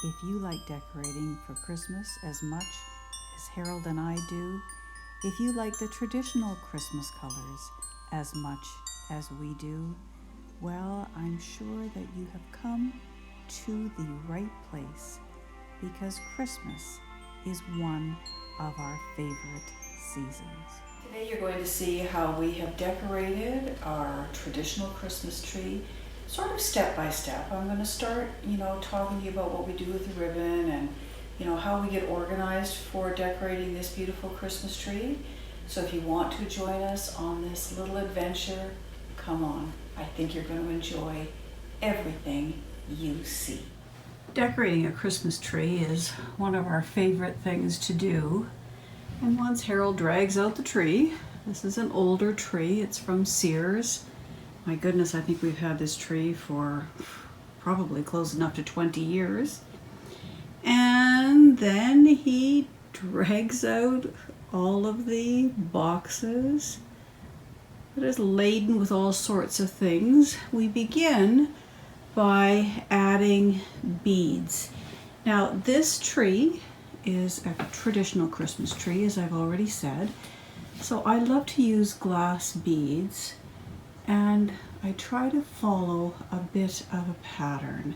If you like decorating for Christmas as much as Harold and I do, if you like the traditional Christmas colors as much as we do, well, I'm sure that you have come to the right place, because Christmas is one of our favorite seasons. Today you're going to see how we have decorated our traditional Christmas tree, sort of step by step. I'm going to start, talking to you about what we do with the ribbon and, how we get organized for decorating this beautiful Christmas tree. So if you want to join us on this little adventure, come on. I think you're going to enjoy everything you see. Decorating a Christmas tree is one of our favorite things to do. And once Harold drags out the tree, this is an older tree, it's from Sears. My goodness, I think we've had this tree for probably close enough to 20 years. And then he drags out all of the boxes that is laden with all sorts of things. We begin by adding beads. Now this tree is a traditional Christmas tree, as I've already said. So I love to use glass beads, and I try to follow a bit of a pattern.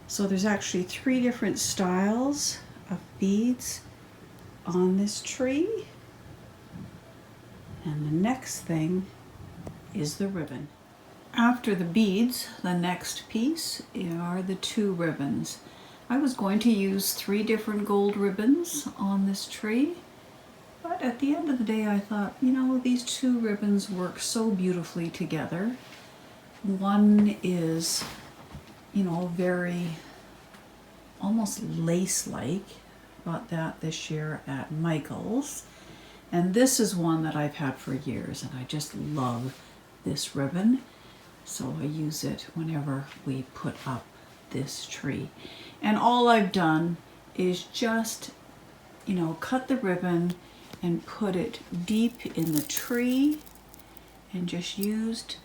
So there's actually 3 different styles of beads on this tree. And the next thing is the ribbon. After the beads, the next piece are the 2 ribbons. I was going to use 3 different gold ribbons on this tree, but at the end of the day I thought, these 2 ribbons work so beautifully together. One is, very almost lace-like. Bought that this year at Michael's. And this is one that I've had for years, and I just love this ribbon. So I use it whenever we put up this tree. And all I've done is just, cut the ribbon and put it deep in the tree, and just used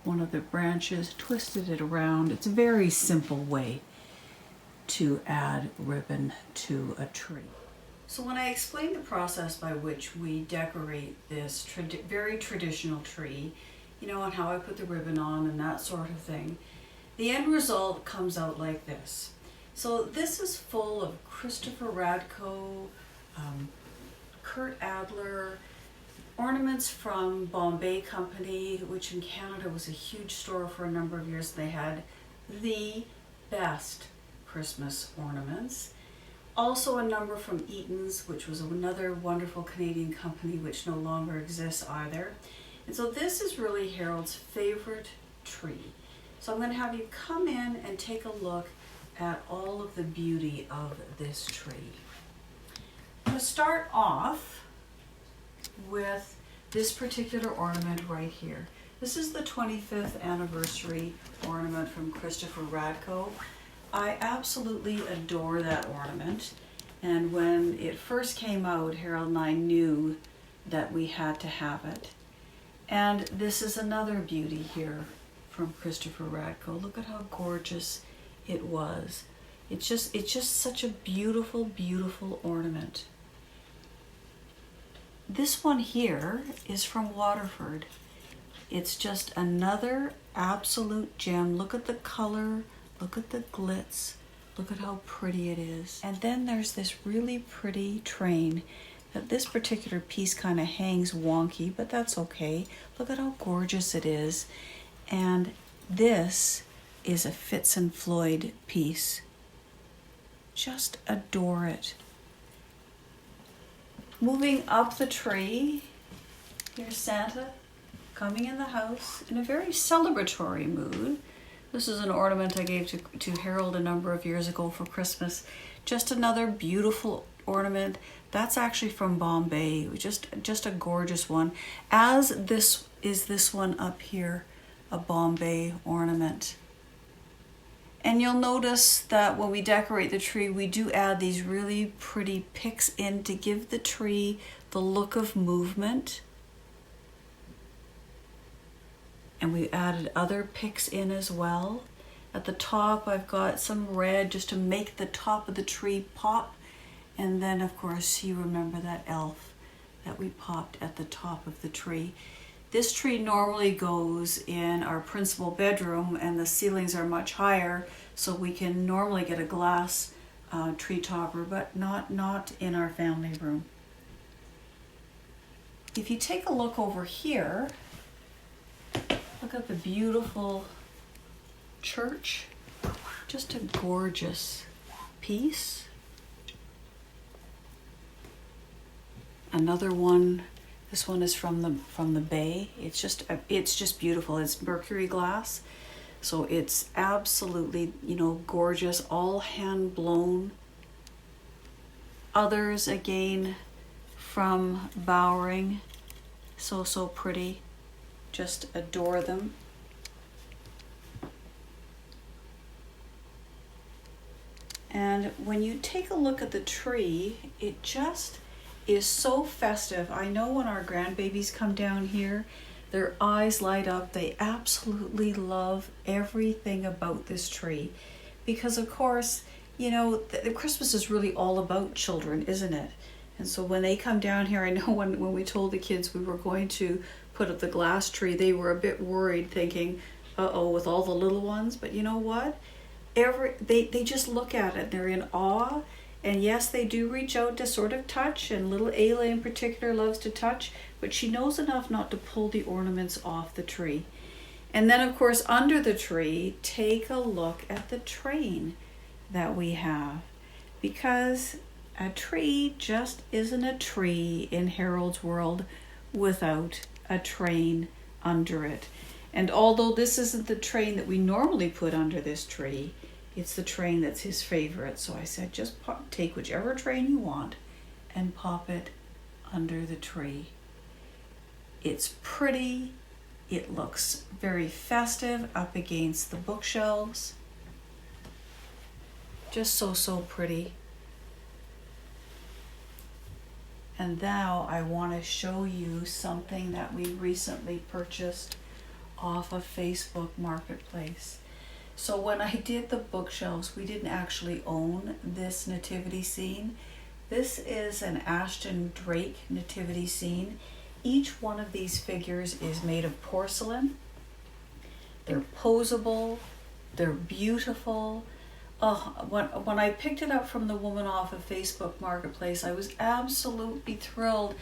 one of the branches, twisted it around. It's a very simple way to add ribbon to a tree. So when I explain the process by which we decorate this very traditional tree, and how I put the ribbon on and that sort of thing, the end result comes out like this. So this is full of Christopher Radko, Kurt Adler, ornaments from Bombay Company, which in Canada was a huge store for a number of years. They had the best Christmas ornaments. Also a number from Eaton's, which was another wonderful Canadian company which no longer exists either. And so this is really Harold's favorite tree. So I'm going to have you come in and take a look at all of the beauty of this tree. I'm going to start off with this particular ornament right here. This is the 25th anniversary ornament from Christopher Radko. I absolutely adore that ornament, and when it first came out, Harold and I knew that we had to have it. And this is another beauty here from Christopher Radko. Look at how gorgeous it was. It's just such a beautiful, beautiful ornament. This one here is from Waterford. It's just another absolute gem. Look at the color, look at the glitz, look at how pretty it is. And then there's this really pretty train. Now, this particular piece kind of hangs wonky, but that's okay. Look at how gorgeous it is. And this is a Fitz and Floyd piece. Just adore it. Moving up the tree, here's Santa coming in the house in a very celebratory mood. This is an ornament I gave to Harold a number of years ago for Christmas. Just another beautiful ornament. That's actually from Bombay. Just a gorgeous one. As this is this one up here, a Bombay ornament. And you'll notice that when we decorate the tree, we do add these really pretty picks in to give the tree the look of movement. And we added other picks in as well. At the top I've got some red just to make the top of the tree pop. And then of course you remember that elf that we popped at the top of the tree. This tree normally goes in our principal bedroom, and the ceilings are much higher, so we can normally get a glass tree topper, but not in our family room. If you take a look over here, look at the beautiful church. Just a gorgeous piece. Another one. This one is from the bay. It's just beautiful. It's mercury glass, so it's absolutely, gorgeous. All hand blown. Others again from Bowring. So pretty. Just adore them. And when you take a look at the tree, it just is so festive. I know when our grandbabies come down here, their eyes light up. They absolutely love everything about this tree. Because of course, the Christmas is really all about children, isn't it? And so when they come down here, I know when we told the kids we were going to put up the glass tree, they were a bit worried, thinking, uh-oh, with all the little ones. But you know what? They just look at it, they're in awe. And yes, they do reach out to sort of touch, and little Ayla in particular loves to touch, but she knows enough not to pull the ornaments off the tree. And then of course under the tree, take a look at the train that we have, because a tree just isn't a tree in Harold's world without a train under it. And although this isn't the train that we normally put under this tree, it's the train that's his favorite. So I said, just take whichever train you want and pop it under the tree. It's pretty. It looks very festive up against the bookshelves. Just so pretty. And now I want to show you something that we recently purchased off of Facebook Marketplace. So when I did the bookshelves, we didn't actually own this nativity scene. This is an Ashton Drake nativity scene. Each one of these figures is made of porcelain. They're posable, they're beautiful. When I picked it up from the woman off of Facebook Marketplace, I was absolutely thrilled.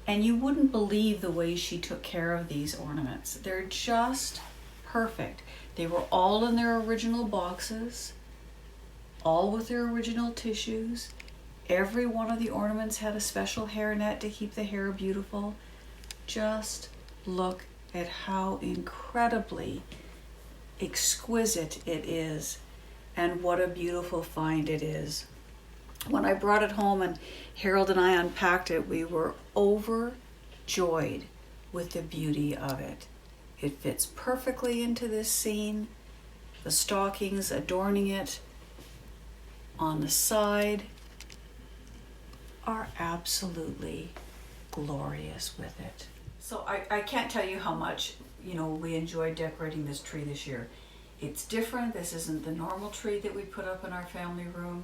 And you wouldn't believe the way she took care of these ornaments. They're just perfect. They were all in their original boxes, all with their original tissues. Every one of the ornaments had a special hairnet to keep the hair beautiful. Just look at how incredibly exquisite it is, and what a beautiful find it is. When I brought it home and Harold and I unpacked it, we were overjoyed with the beauty of it. It fits perfectly into this scene. The stockings adorning it on the side are absolutely glorious with it. So I can't tell you how much, we enjoyed decorating this tree this year. It's different. This isn't the normal tree that we put up in our family room,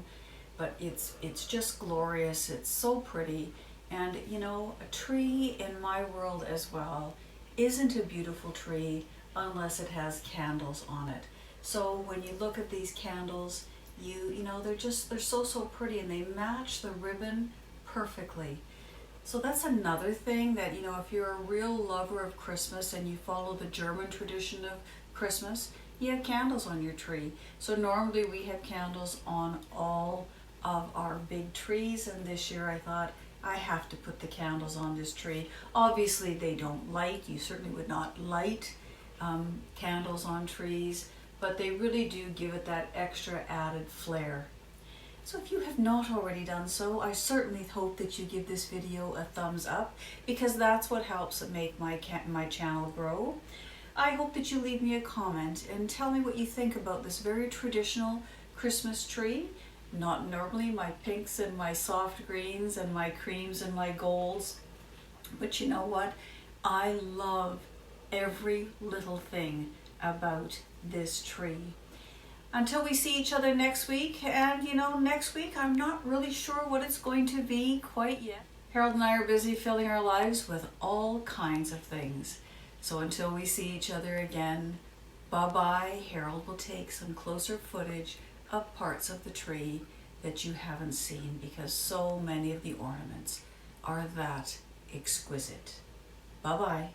but it's just glorious. It's so pretty. And a tree in my world as well isn't a beautiful tree unless it has candles on it. So when you look at these candles, they're so pretty, and they match the ribbon perfectly. So that's another thing that, if you're a real lover of Christmas and you follow the German tradition of Christmas, you have candles on your tree. So normally we have candles on all of our big trees, and this year I thought, I have to put the candles on this tree. Obviously they don't light. You certainly would not light candles on trees, but they really do give it that extra added flair. So if you have not already done so, I certainly hope that you give this video a thumbs up, because that's what helps make my channel grow. I hope that you leave me a comment and tell me what you think about this very traditional Christmas tree. Not normally my pinks and my soft greens and my creams and my golds, but you know what? I love every little thing about this tree. Until we see each other next week, and next week I'm not really sure what it's going to be quite yet. Harold and I are busy filling our lives with all kinds of things. So until we see each other again, bye-bye. Harold will take some closer footage of parts of the tree that you haven't seen because so many of the ornaments are that exquisite. Bye-bye.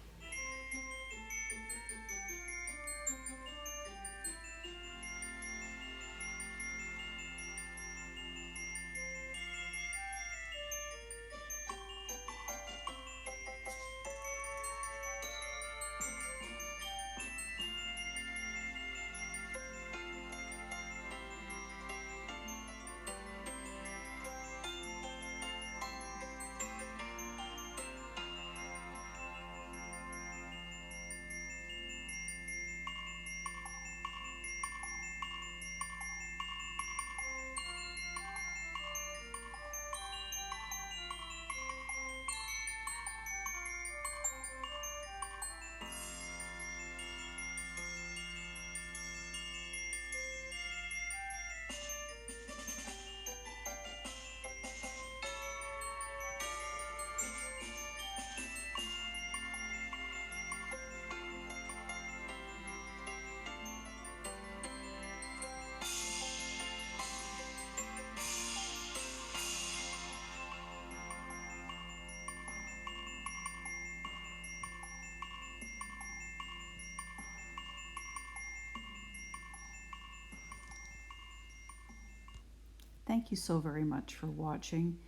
Thank you so very much for watching.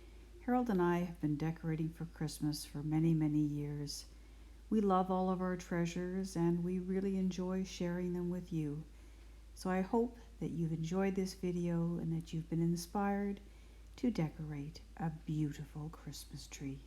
Harold and I have been decorating for Christmas for many, many years. We love all of our treasures and we really enjoy sharing them with you. So I hope that you've enjoyed this video and that you've been inspired to decorate a beautiful Christmas tree.